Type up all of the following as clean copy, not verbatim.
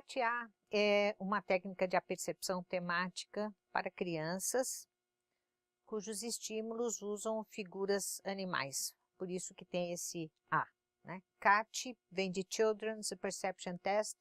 CAT-A é uma técnica de apercepção temática para crianças, cujos estímulos usam figuras animais, por isso que tem esse A, né? CAT vem de Children's Perception Test,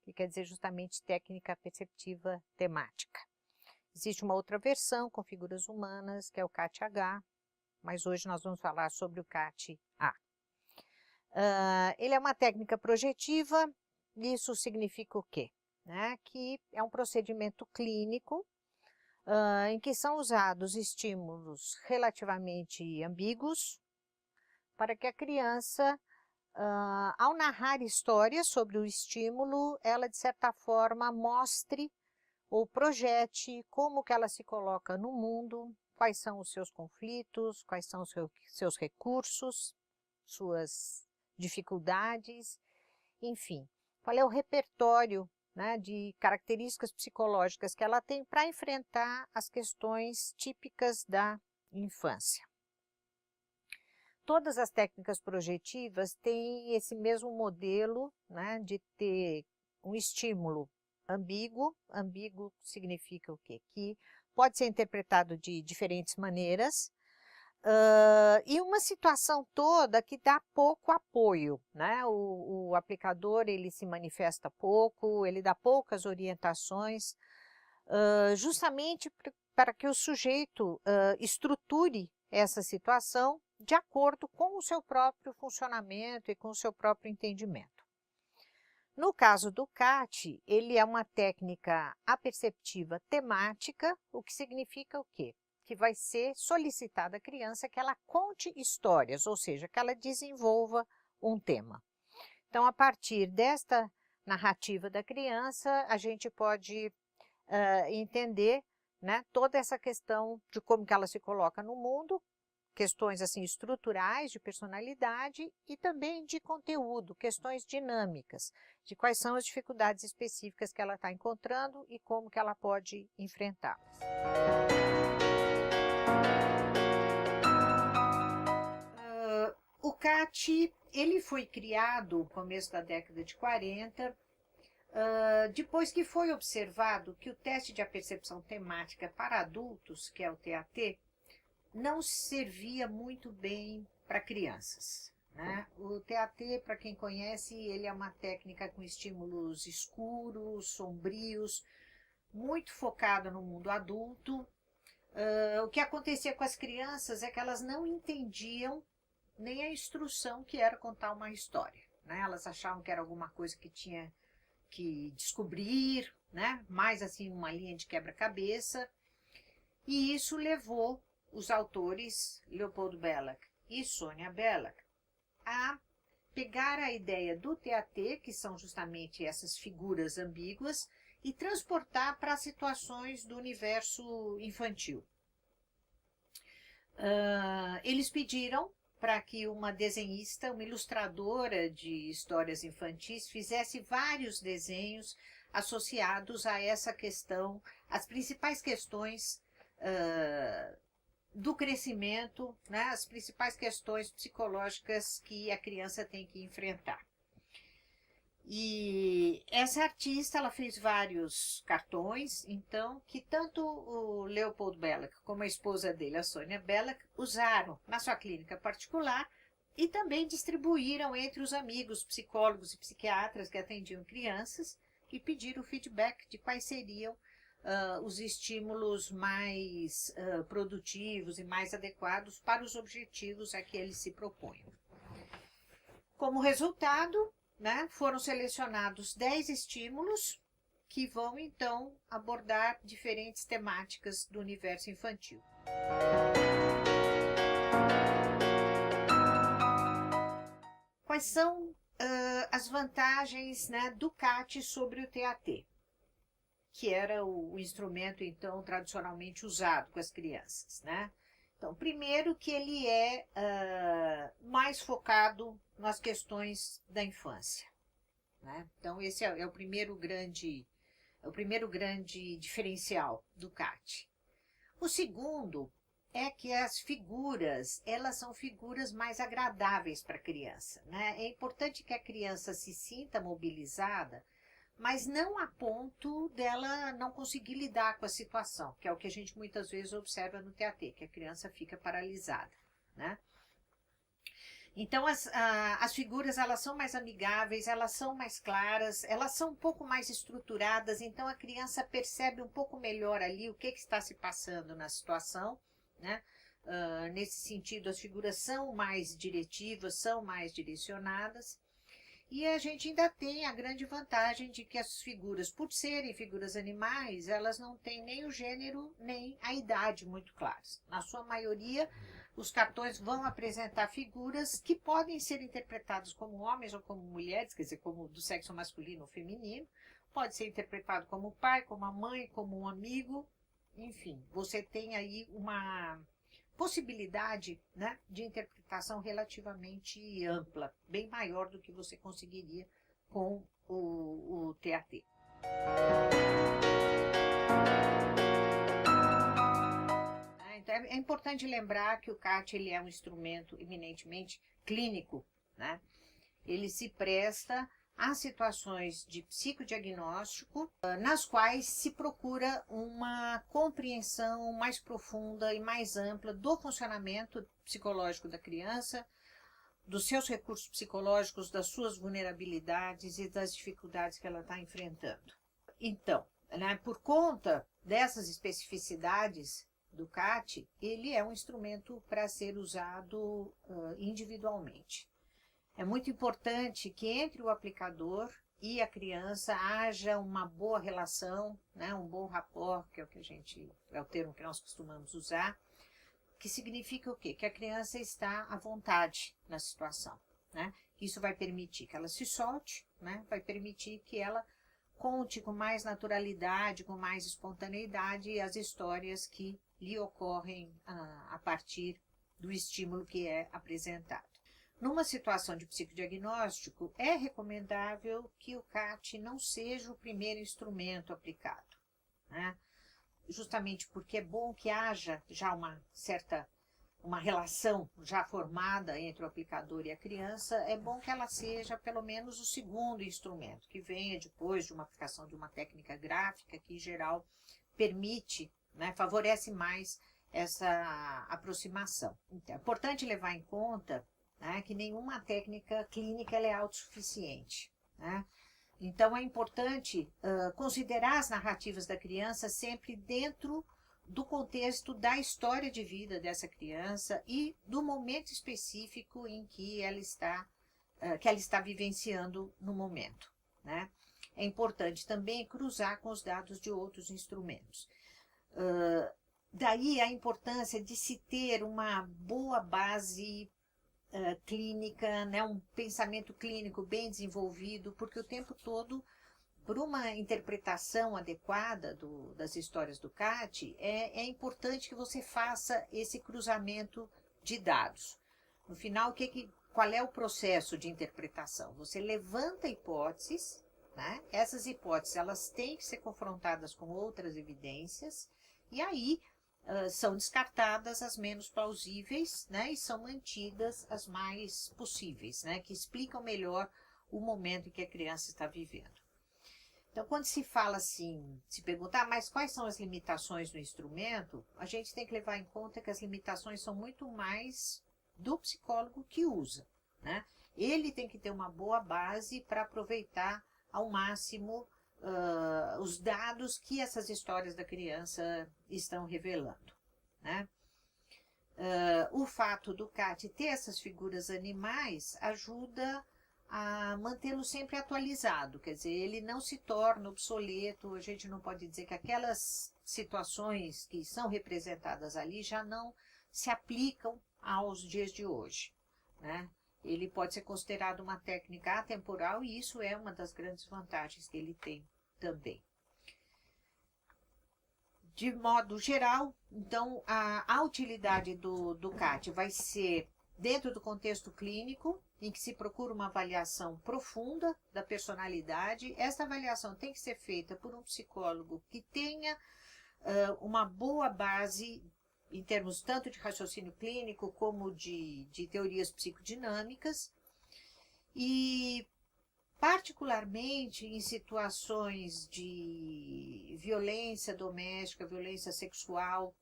que quer dizer justamente técnica perceptiva temática. Existe uma outra versão com figuras humanas, que é o CAT-H, mas hoje nós vamos falar sobre o CAT-A. Ele é uma técnica projetiva, isso significa o quê? Né? Que é um procedimento clínico em que são usados estímulos relativamente ambíguos para que a criança, ao narrar histórias sobre o estímulo, ela de certa forma mostre ou projete como que ela se coloca no mundo, quais são os seus conflitos, quais são os seus recursos, suas dificuldades, enfim, qual é o repertório, né, de características psicológicas que ela tem para enfrentar as questões típicas da infância. Todas as técnicas projetivas têm esse mesmo modelo, né, de ter um estímulo ambíguo. Ambíguo significa o quê? Que pode ser interpretado de diferentes maneiras, e uma situação toda que dá pouco apoio, né? O aplicador ele se manifesta pouco, ele dá poucas orientações, justamente para que o sujeito estruture essa situação de acordo com o seu próprio funcionamento e com o seu próprio entendimento. No caso do CAT, ele é uma técnica aperceptiva temática, o que significa o quê? Que vai ser solicitada à criança que ela conte histórias, ou seja, que ela desenvolva um tema. Então, a partir desta narrativa da criança, a gente pode entender, né, toda essa questão de como que ela se coloca no mundo, questões assim estruturais de personalidade e também de conteúdo, questões dinâmicas, de quais são as dificuldades específicas que ela está encontrando e como que ela pode enfrentá-las. O CAT, ele foi criado no começo da década de 40, depois que foi observado que o teste de apercepção temática para adultos, que é o TAT, não servia muito bem para crianças, né? O TAT, para quem conhece, ele é uma técnica com estímulos escuros, sombrios, muito focada no mundo adulto. O que acontecia com as crianças é que elas não entendiam nem a instrução que era contar uma história, né? Elas achavam que era alguma coisa que tinha que descobrir, né? Mais assim uma linha de quebra-cabeça, e isso levou os autores Leopold Belloc e Sonia Belloc a pegar a ideia do TAT, que são justamente essas figuras ambíguas, e transportar para situações do universo infantil. Eles pediram para que uma desenhista, uma ilustradora de histórias infantis, fizesse vários desenhos associados a essa questão, as principais questões do crescimento, né, as principais questões psicológicas que a criança tem que enfrentar. E essa artista, ela fez vários cartões, então, que tanto o Leopold Belloc como a esposa dele, a Sonia Belloc, usaram na sua clínica particular e também distribuíram entre os amigos psicólogos e psiquiatras que atendiam crianças e pediram feedback de quais seriam os estímulos mais produtivos e mais adequados para os objetivos a que eles se propunham. Como resultado, né, foram selecionados 10 estímulos que vão, então, abordar diferentes temáticas do universo infantil. Quais são as vantagens, né, do CAT sobre o TAT? Que era o instrumento, então, tradicionalmente usado com as crianças, né? Então, primeiro que ele é mais focado nas questões da infância, né? Então, esse é o primeiro grande diferencial do CAT. O segundo é que as figuras, elas são figuras mais agradáveis para a criança, né? É importante que a criança se sinta mobilizada, mas não a ponto dela não conseguir lidar com a situação, que é o que a gente muitas vezes observa no TAT, que a criança fica paralisada, né? Então, as figuras, elas são mais amigáveis, elas são mais claras, elas são um pouco mais estruturadas, então a criança percebe um pouco melhor ali o que está se passando na situação, né? Nesse sentido, as figuras são mais diretivas, são mais direcionadas, e a gente ainda tem a grande vantagem de que as figuras, por serem figuras animais, elas não têm nem o gênero, nem a idade muito claras. Na sua maioria, os cartões vão apresentar figuras que podem ser interpretadas como homens ou como mulheres, quer dizer, como do sexo masculino ou feminino. Pode ser interpretado como o pai, como a mãe, como um amigo. Enfim, você tem aí uma possibilidade, né, de interpretação relativamente ampla, bem maior do que você conseguiria com o TAT. Então, é importante lembrar que o CAT ele é um instrumento eminentemente clínico, né? Ele se presta a situações de psicodiagnóstico, nas quais se procura uma compreensão mais profunda e mais ampla do funcionamento psicológico da criança, dos seus recursos psicológicos, das suas vulnerabilidades e das dificuldades que ela está enfrentando. Então, né, por conta dessas especificidades do CAT, ele é um instrumento para ser usado individualmente. É muito importante que entre o aplicador e a criança haja uma boa relação, né, um bom rapport, que é o termo que nós costumamos usar, que significa o quê? Que a criança está à vontade na situação, né? Isso vai permitir que ela se solte, né? Vai permitir que ela conte com mais naturalidade, com mais espontaneidade as histórias que lhe ocorrem a partir do estímulo que é apresentado. Numa situação de psicodiagnóstico, é recomendável que o CAT não seja o primeiro instrumento aplicado, né? Justamente porque é bom que haja já uma relação já formada entre o aplicador e a criança, é bom que ela seja pelo menos o segundo instrumento, que venha depois de uma aplicação de uma técnica gráfica, que em geral permite, né, favorece mais essa aproximação. Então, é importante levar em conta, né, que nenhuma técnica clínica ela é autossuficiente, né? Então, é importante considerar as narrativas da criança sempre dentro do contexto da história de vida dessa criança e do momento específico em que ela está vivenciando no momento, né? É importante também cruzar com os dados de outros instrumentos. Daí a importância de se ter uma boa base clínica, né, um pensamento clínico bem desenvolvido, porque o tempo todo, por uma interpretação adequada das histórias do CAT, é importante que você faça esse cruzamento de dados. No final, qual é o processo de interpretação? Você levanta hipóteses, né? Essas hipóteses elas têm que ser confrontadas com outras evidências, e aí são descartadas as menos plausíveis, né, e são mantidas as mais possíveis, né, que explicam melhor o momento em que a criança está vivendo. Então, quando se fala assim, se perguntar, mas quais são as limitações do instrumento, a gente tem que levar em conta que as limitações são muito mais do psicólogo que usa, né? Ele tem que ter uma boa base para aproveitar ao máximo os dados que essas histórias da criança estão revelando, né? O fato do CAT ter essas figuras animais ajuda a mantê-lo sempre atualizado, quer dizer, ele não se torna obsoleto, a gente não pode dizer que aquelas situações que são representadas ali já não se aplicam aos dias de hoje, né? Ele pode ser considerado uma técnica atemporal e isso é uma das grandes vantagens que ele tem também. De modo geral, então, a utilidade do CAT vai ser dentro do contexto clínico, em que se procura uma avaliação profunda da personalidade. Essa avaliação tem que ser feita por um psicólogo que tenha uma boa base em termos tanto de raciocínio clínico como de teorias psicodinâmicas, e particularmente em situações de violência doméstica, violência sexual,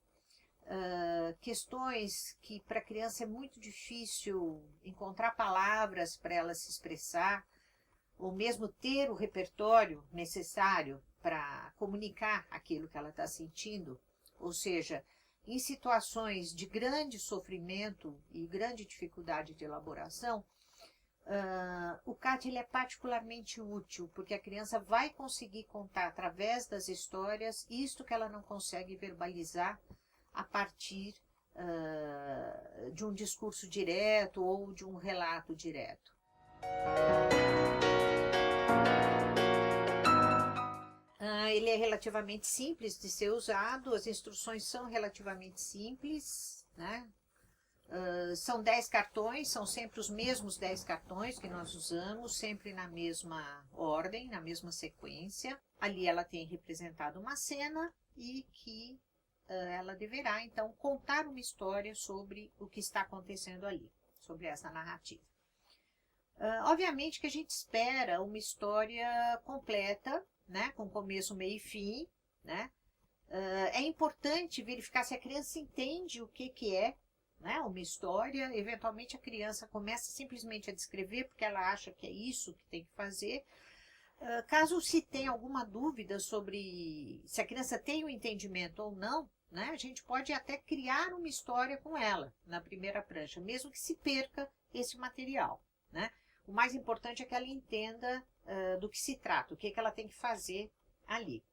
questões que para a criança é muito difícil encontrar palavras para ela se expressar, ou mesmo ter o repertório necessário para comunicar aquilo que ela está sentindo, ou seja, em situações de grande sofrimento e grande dificuldade de elaboração, o CAT ele é particularmente útil, porque a criança vai conseguir contar através das histórias isto que ela não consegue verbalizar a partir de um discurso direto ou de um relato direto. Ele é relativamente simples de ser usado, as instruções são relativamente simples, né? São 10 cartões, são sempre os mesmos 10 cartões que nós usamos, sempre na mesma ordem, na mesma sequência. Ali ela tem representado uma cena e que ela deverá, então, contar uma história sobre o que está acontecendo ali, sobre essa narrativa. Obviamente que a gente espera uma história completa, né, com começo, meio e fim, né? É importante verificar se a criança entende o que é, né, uma história. Eventualmente a criança começa simplesmente a descrever porque ela acha que é isso que tem que fazer. Caso se tenha alguma dúvida sobre se a criança tem o entendimento ou não, né, a gente pode até criar uma história com ela na primeira prancha, mesmo que se perca esse material, né? O mais importante é que ela entenda do que se trata, o que ela tem que fazer ali.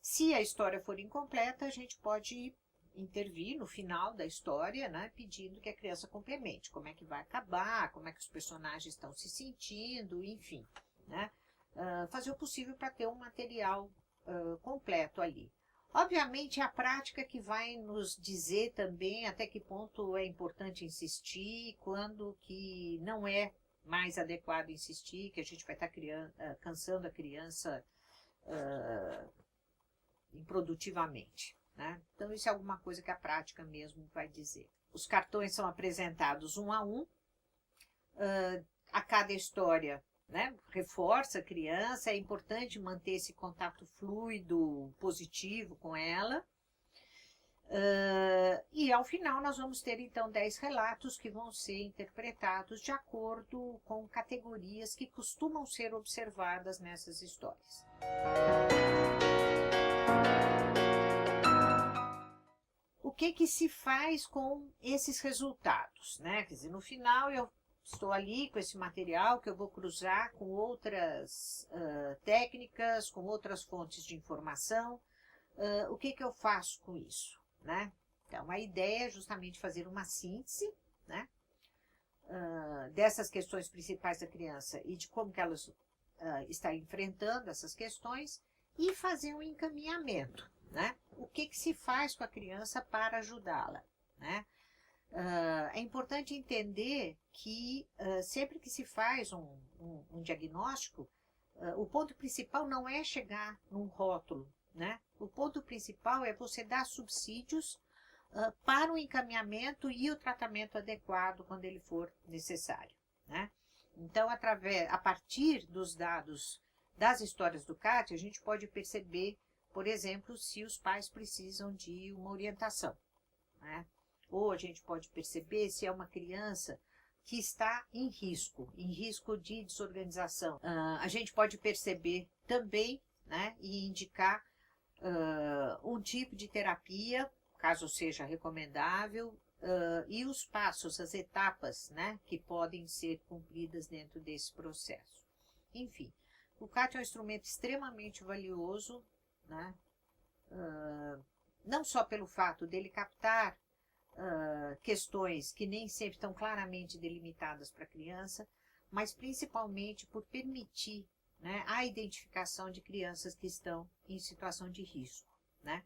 Se a história for incompleta, a gente pode intervir no final da história, né, pedindo que a criança complemente, como é que vai acabar, como é que os personagens estão se sentindo, enfim, né, fazer o possível para ter um material completo ali. Obviamente, é a prática que vai nos dizer também até que ponto é importante insistir, quando que não é mais adequado insistir, que a gente vai estar cansando a criança improdutivamente, né? Então, isso é alguma coisa que a prática mesmo vai dizer. Os cartões são apresentados um a um, a cada história, né, reforça a criança, é importante manter esse contato fluido, positivo com ela. E ao final nós vamos ter então 10 relatos que vão ser interpretados de acordo com categorias que costumam ser observadas nessas histórias. O que se faz com esses resultados, né? Quer dizer, no final eu estou ali com esse material que eu vou cruzar com outras técnicas, com outras fontes de informação. O que eu faço com isso, né? Então, a ideia é justamente fazer uma síntese, né, dessas questões principais da criança e de como que ela está enfrentando essas questões e fazer um encaminhamento, né? O que se faz com a criança para ajudá-la, né? É importante entender que sempre que se faz um diagnóstico, o ponto principal não é chegar num rótulo, né? O ponto principal é você dar subsídios para o encaminhamento e o tratamento adequado quando ele for necessário, né? Então, a partir dos dados das histórias do CAT, a gente pode perceber, por exemplo, se os pais precisam de uma orientação, né? Ou a gente pode perceber se é uma criança que está em risco de desorganização. A gente pode perceber também, né, e indicar um tipo de terapia, caso seja recomendável, e os passos, as etapas, né, que podem ser cumpridas dentro desse processo. Enfim, o CAT é um instrumento extremamente valioso, né, não só pelo fato dele captar questões que nem sempre estão claramente delimitadas para a criança, mas principalmente por permitir, né, a identificação de crianças que estão em situação de risco, né?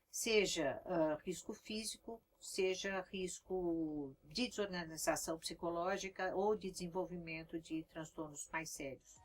Seja risco físico, seja risco de desorganização psicológica ou de desenvolvimento de transtornos mais sérios.